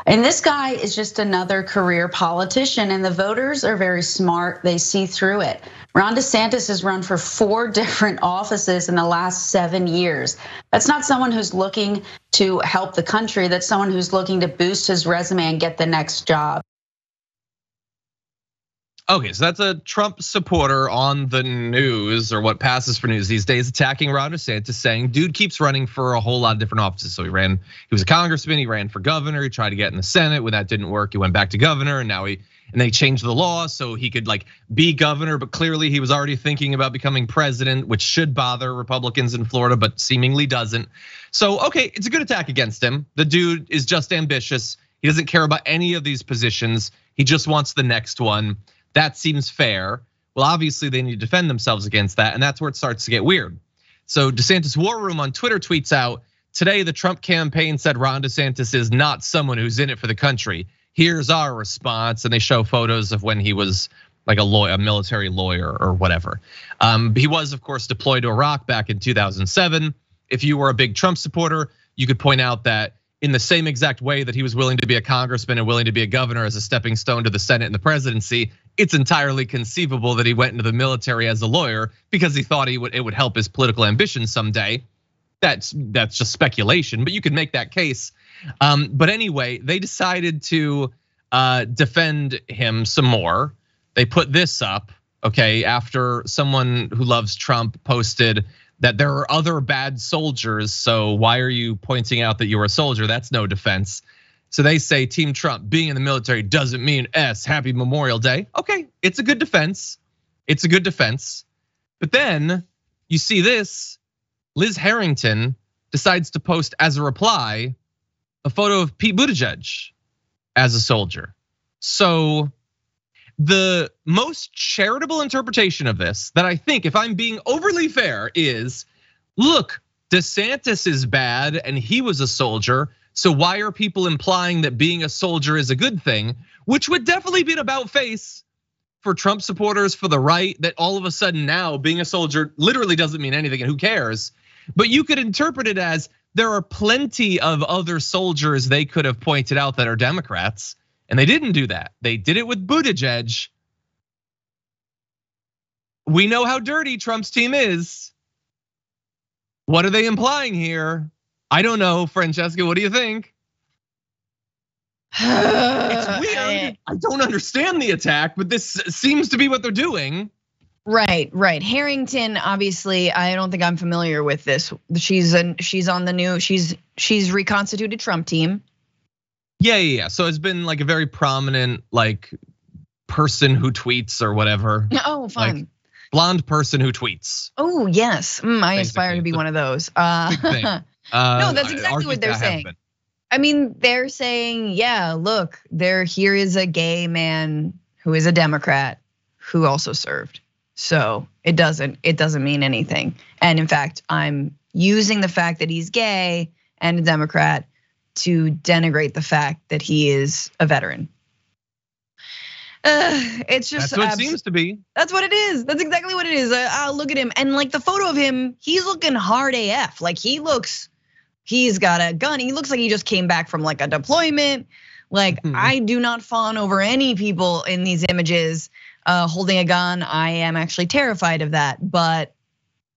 And this guy is just another career politician, and the voters are very smart. They see through it. Ron DeSantis has run for 4 different offices in the last 7 years. That's not someone who's looking to help the country. That's someone who's looking to boost his resume and get the next job. Okay, so that's a Trump supporter on the news, or what passes for news these days, attacking Ron DeSantis, saying dude keeps running for a whole lot of different offices. So he was a congressman, he ran for governor, he tried to get in the Senate. When that didn't work, he went back to governor, and now they changed the law so he could be governor, but clearly he was already thinking about becoming president, which should bother Republicans in Florida, but seemingly doesn't. So, okay, it's a good attack against him. The dude is just ambitious. He doesn't care about any of these positions. He just wants the next one. That seems fair. Well, obviously they need to defend themselves against that, and that's where it starts to get weird. So DeSantis War Room on Twitter tweets out, today the Trump campaign said Ron DeSantis is not someone who's in it for the country. Here's our response, and they show photos of when he was like a military lawyer or whatever. He was, of course, deployed to Iraq back in 2007. If you were a big Trump supporter, you could point out that in the same exact way that he was willing to be a congressman and willing to be a governor as a stepping stone to the Senate and the presidency, it's entirely conceivable that he went into the military as a lawyer because he thought it would help his political ambitions someday. That's just speculation, but you could make that case. But anyway, they decided to defend him some more. They put this up, okay, after someone who loves Trump posted that there are other bad soldiers, so why are you pointing out that you were a soldier? That's no defense. So they say Team Trump being in the military doesn't mean happy Memorial Day. Okay, it's a good defense. It's a good defense. But then you see this, Liz Harrington decides to post as a reply a photo of Pete Buttigieg as a soldier. So the most charitable interpretation of this that I think, if I'm being overly fair, is look, DeSantis is bad and he was a soldier. So why are people implying that being a soldier is a good thing? Which would definitely be an about face for Trump supporters, for the right, that all of a sudden now being a soldier literally doesn't mean anything and who cares? But you could interpret it as there are plenty of other soldiers they could have pointed out that are Democrats, and they didn't do that. They did it with Buttigieg. We know how dirty Trump's team is. What are they implying here? I don't know, Francesca, what do you think? It's weird. I don't understand the attack, but this seems to be what they're doing. Right. Harrington, obviously, I don't think I'm familiar with this. She's on the new, she's reconstituted Trump team. Yeah. So it's been like a very prominent person who tweets or whatever. Oh, fun. Like, blonde person who tweets. Oh, yes. I aspire to be one of those. Big thing. No, that's exactly what they're saying. I mean, they're saying, yeah, look, here is a gay man who is a Democrat who also served. So it doesn't mean anything. And in fact, I'm using the fact that he's gay and a Democrat to denigrate the fact that he is a veteran. It's just that's what it seems to be. That's what it is. That's exactly what it is. Look at him, and like the photo of him, he's looking hard AF. Like he's got a gun. He looks like he just came back from like a deployment. Like I do not fawn over any people in these images holding a gun. I am actually terrified of that. But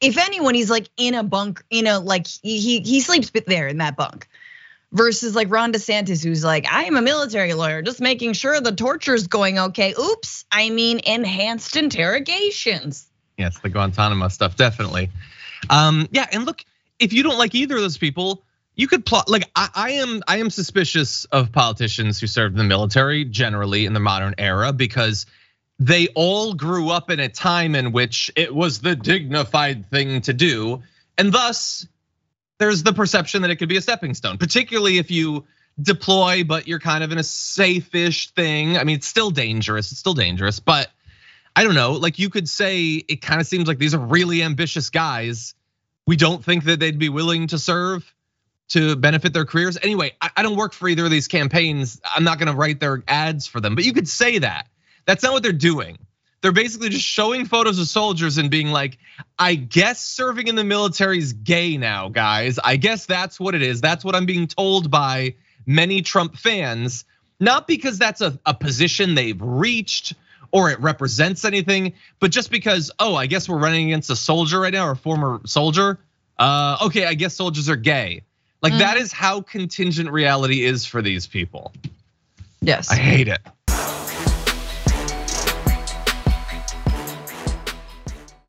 if anyone, he's like in a bunk, like he sleeps there in that bunk. Versus like Ron DeSantis, who's like, I am a military lawyer, just making sure the torture's going okay. Oops, I mean enhanced interrogations. Yes, the Guantanamo stuff, definitely. Yeah, and look, if you don't like either of those people, you could plot. Like I am suspicious of politicians who served in the military generally in the modern era because they all grew up in a time in which it was the dignified thing to do, and thus there's the perception that it could be a stepping stone, particularly if you deploy, but you're kind of in a safe-ish thing. I mean, it's still dangerous, but I don't know, like you could say it kind of seems like these are really ambitious guys. We don't think that they'd be willing to serve to benefit their careers. Anyway, I don't work for either of these campaigns. I'm not gonna write their ads for them, but you could say that. That's not what they're doing. They're basically just showing photos of soldiers and being like, I guess serving in the military is gay now, guys. I guess that's what it is. That's what I'm being told by many Trump fans, not because that's a position they've reached or it represents anything, but just because, oh, I guess we're running against a soldier right now or a former soldier. Okay, I guess soldiers are gay. Like that is how contingent reality is for these people. Yes. I hate it.